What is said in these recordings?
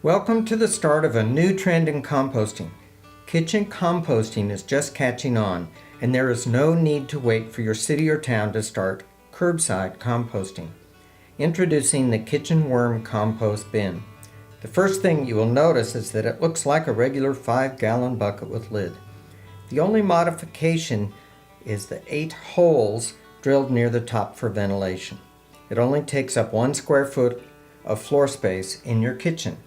Welcome to the start of a new trend in composting. Kitchen composting is just catching on, and there is no need to wait for your city or town to start curbside composting. Introducing the Kitchen Worm Compost Bin. The first thing you will notice is that it looks like a regular 5-gallon bucket with lid. The only modification is the 8 holes drilled near the top for ventilation. It only takes up 1 square foot of floor space in your kitchen.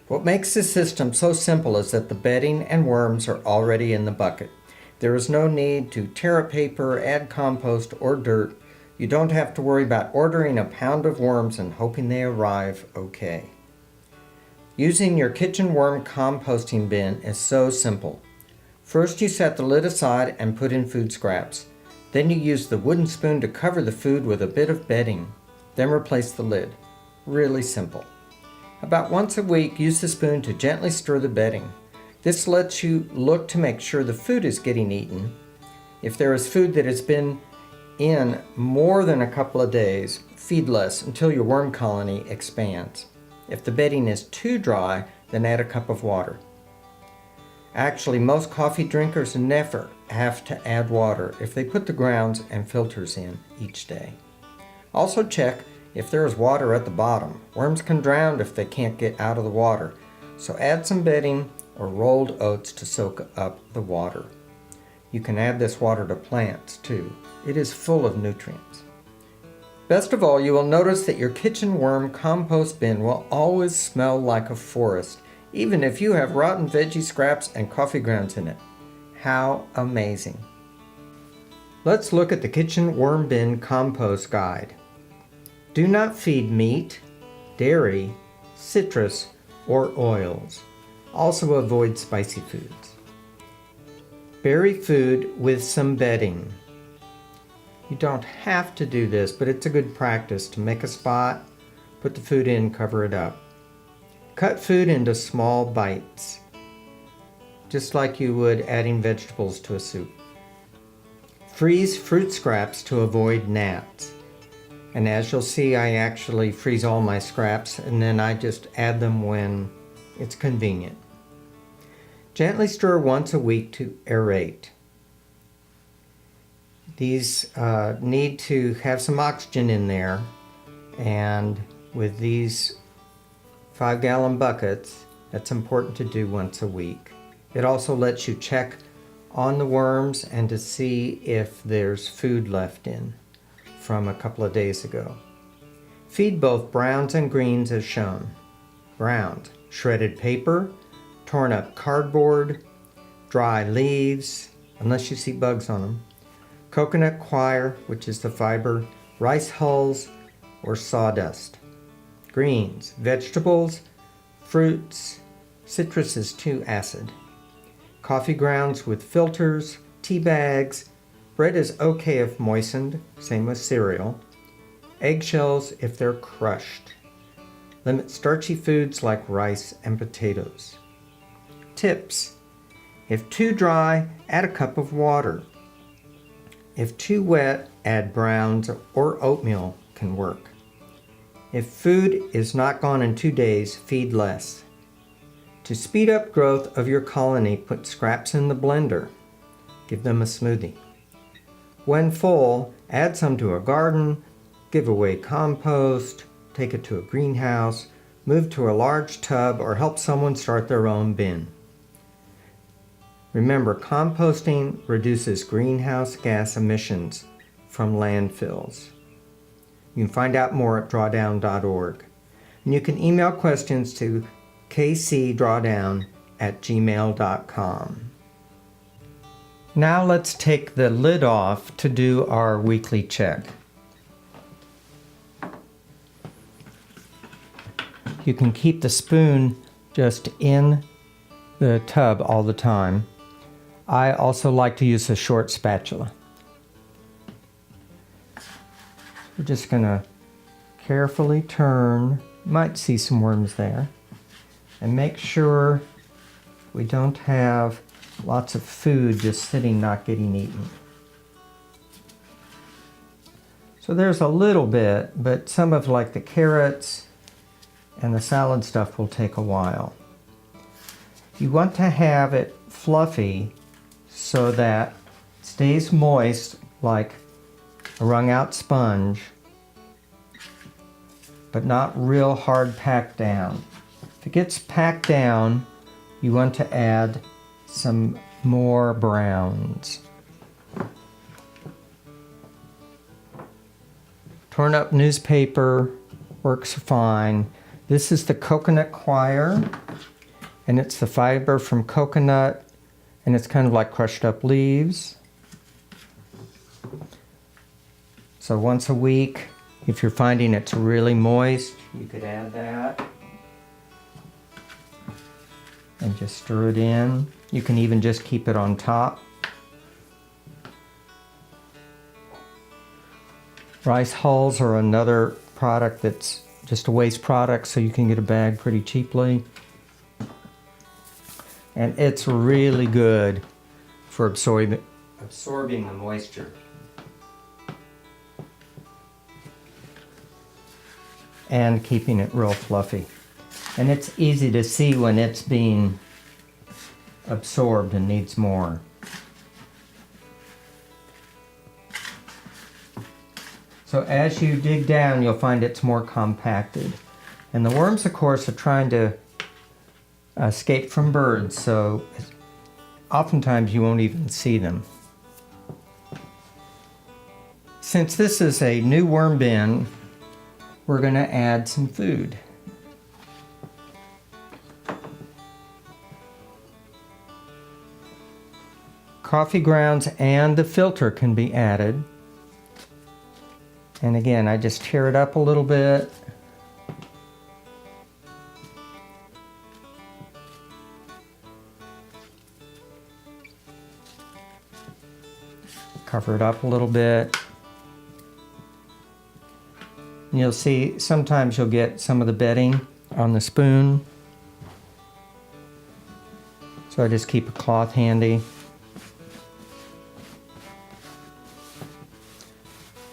What makes this system so simple is that the bedding and worms are already in the bucket. There is no need to tear up paper, add compost, or dirt. You don't have to worry about ordering a pound of worms and hoping they arrive okay. Using your kitchen worm composting bin is so simple. First, you set the lid aside and put in food scraps. Then you use the wooden spoon to cover the food with a bit of bedding. Then replace the lid. Really simple. About once a week, use the spoon to gently stir the bedding. This lets you look to make sure the food is getting eaten. If there is food that has been in more than a couple of days, feed less until your worm colony expands. If the bedding is too dry, then add a cup of water. Actually, most coffee drinkers never have to add water if they put the grounds and filters in each day. Also check if there is water at the bottom. Worms can drown if they can't get out of the water, so add some bedding or rolled oats to soak up the water. You can add this water to plants too. It is full of nutrients. Best of all, you will notice that your kitchen worm compost bin will always smell like a forest, even if you have rotten veggie scraps and coffee grounds in it. How amazing! Let's look at the kitchen worm bin compost guide. Do not feed meat, dairy, citrus, or oils. Also avoid spicy foods. Bury food with some bedding. You don't have to do this, but it's a good practice to make a spot, put the food in, cover it up. Cut food into small bites, just like you would adding vegetables to a soup. Freeze fruit scraps to avoid gnats. And as you'll see, I actually freeze all my scraps and then I just add them when it's convenient. Gently stir once a week to aerate. These need to have some oxygen in there, and with these 5-gallon buckets, that's important to do once a week. It also lets you check on the worms and to see if there's food left in from a couple of days ago. Feed both browns and greens as shown. Browns, shredded paper, torn up cardboard, dry leaves, unless you see bugs on them, coconut coir, which is the fiber, rice hulls, or sawdust. Greens, vegetables, fruits, citrus is too acid. Coffee grounds with filters, tea bags, bread is okay if moistened, same with cereal. Eggshells if they're crushed. Limit starchy foods like rice and potatoes. Tips: if too dry, add a cup of water. If too wet, add browns or oatmeal can work. If food is not gone in 2 days, feed less. To speed up growth of your colony, put scraps in the blender. Give them a smoothie. When full, add some to a garden, give away compost, take it to a greenhouse, move to a large tub, or help someone start their own bin. Remember, composting reduces greenhouse gas emissions from landfills. You can find out more at drawdown.org. And you can email questions to kcdrawdown@gmail.com. Now let's take the lid off to do our weekly check. You can keep the spoon just in the tub all the time. I also like to use a short spatula. We're just going to carefully turn, might see some worms there, and make sure we don't have lots of food just sitting not getting eaten. So there's a little bit, but some of like the carrots and the salad stuff will take a while. You want to have it fluffy so that it stays moist like a wrung out sponge, but not real hard packed down. If it gets packed down, you want to add some more browns. Torn up newspaper works fine. This is the coconut coir, and it's the fiber from coconut, and it's kind of like crushed up leaves. So once a week, if you're finding it's really moist, you could add that and just stir it in. You can even just keep it on top. Rice hulls are another product that's just a waste product, so you can get a bag pretty cheaply. And it's really good for absorbing the moisture. And keeping it real fluffy. And it's easy to see when it's being absorbed and needs more. So as you dig down, you'll find it's more compacted. And the worms, of course, are trying to escape from birds, so oftentimes you won't even see them. Since this is a new worm bin, we're going to add some food. Coffee grounds and the filter can be added. And again, I just tear it up a little bit. Cover it up a little bit. And you'll see sometimes you'll get some of the bedding on the spoon. So I just keep a cloth handy.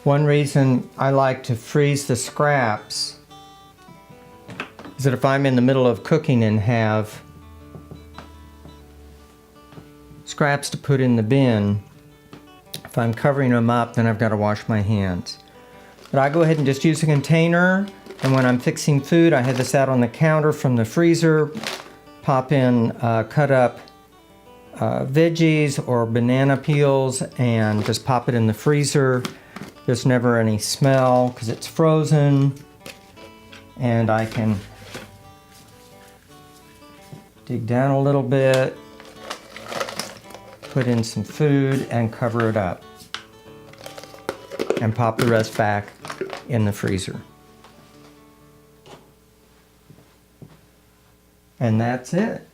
One reason I like to freeze the scraps is that if I'm in the middle of cooking and have scraps to put in the bin, if I'm covering them up, then I've got to wash my hands. But I go ahead and just use a container, and when I'm fixing food, I have this out on the counter from the freezer, pop in cut up veggies or banana peels and just pop it in the freezer. There's never any smell because it's frozen, and I can dig down a little bit, put in some food and cover it up, and pop the rest back in the freezer. And that's it.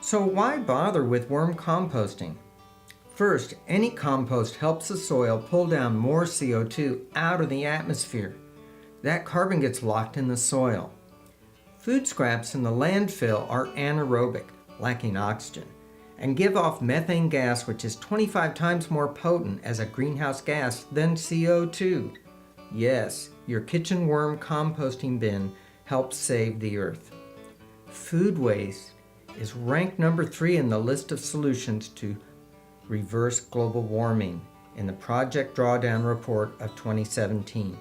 So why bother with worm composting? First, any compost helps the soil pull down more CO2 out of the atmosphere. That carbon gets locked in the soil. Food scraps in the landfill are anaerobic, lacking oxygen, and give off methane gas, which is 25 times more potent as a greenhouse gas than CO2. Yes, your kitchen worm composting bin helps save the earth. Food waste is ranked number 3 in the list of solutions to reverse global warming in the Project Drawdown report of 2017.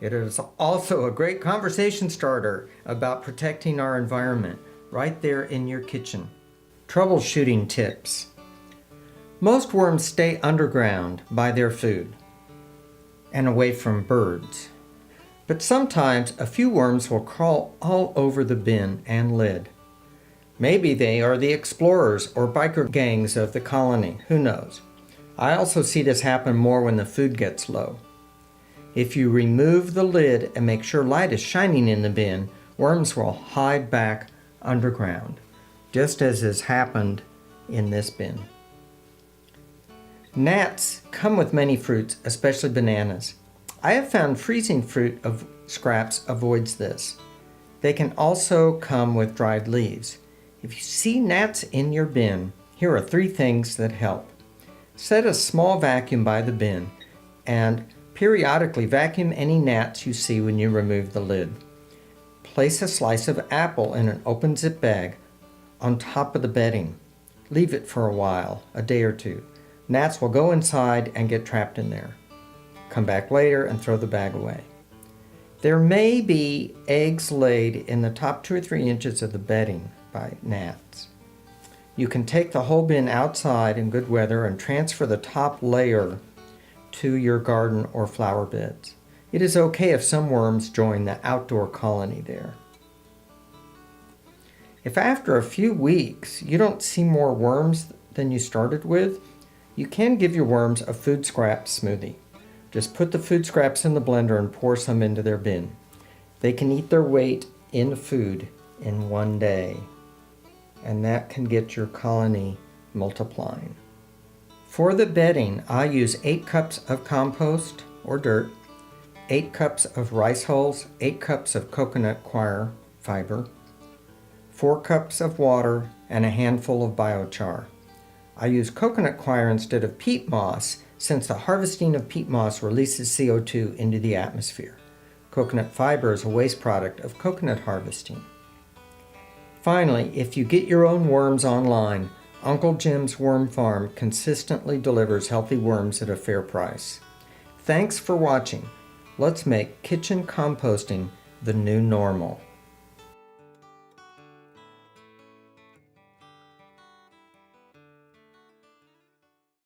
It is also a great conversation starter about protecting our environment right there in your kitchen. Troubleshooting tips. Most worms stay underground by their food and away from birds. But sometimes a few worms will crawl all over the bin and lid. Maybe they are the explorers or biker gangs of the colony, who knows? I also see this happen more when the food gets low. If you remove the lid and make sure light is shining in the bin, worms will hide back underground, just as has happened in this bin. Gnats come with many fruits, especially bananas. I have found freezing fruit of scraps avoids this. They can also come with dried leaves. If you see gnats in your bin, here are 3 things that help. Set a small vacuum by the bin and Periodically vacuum any gnats you see when you remove the lid. Place a slice of apple in an open zip bag on top of the bedding. Leave it for a while, a day or two. Gnats will go inside and get trapped in there. Come back later and throw the bag away. There may be eggs laid in the top 2 or 3 inches of the bedding by gnats. You can take the whole bin outside in good weather and transfer the top layer to your garden or flower beds. It is okay if some worms join the outdoor colony there. If after a few weeks you don't see more worms than you started with, you can give your worms a food scrap smoothie. Just put the food scraps in the blender and pour some into their bin. They can eat their weight in food in one day, and that can get your colony multiplying. For the bedding, I use 8 cups of compost or dirt, 8 cups of rice hulls, 8 cups of coconut coir fiber, 4 cups of water, and a handful of biochar. I use coconut coir instead of peat moss since the harvesting of peat moss releases CO2 into the atmosphere. Coconut fiber is a waste product of coconut harvesting. Finally, if you get your own worms online, Uncle Jim's Worm Farm consistently delivers healthy worms at a fair price. Thanks for watching. Let's make kitchen composting the new normal.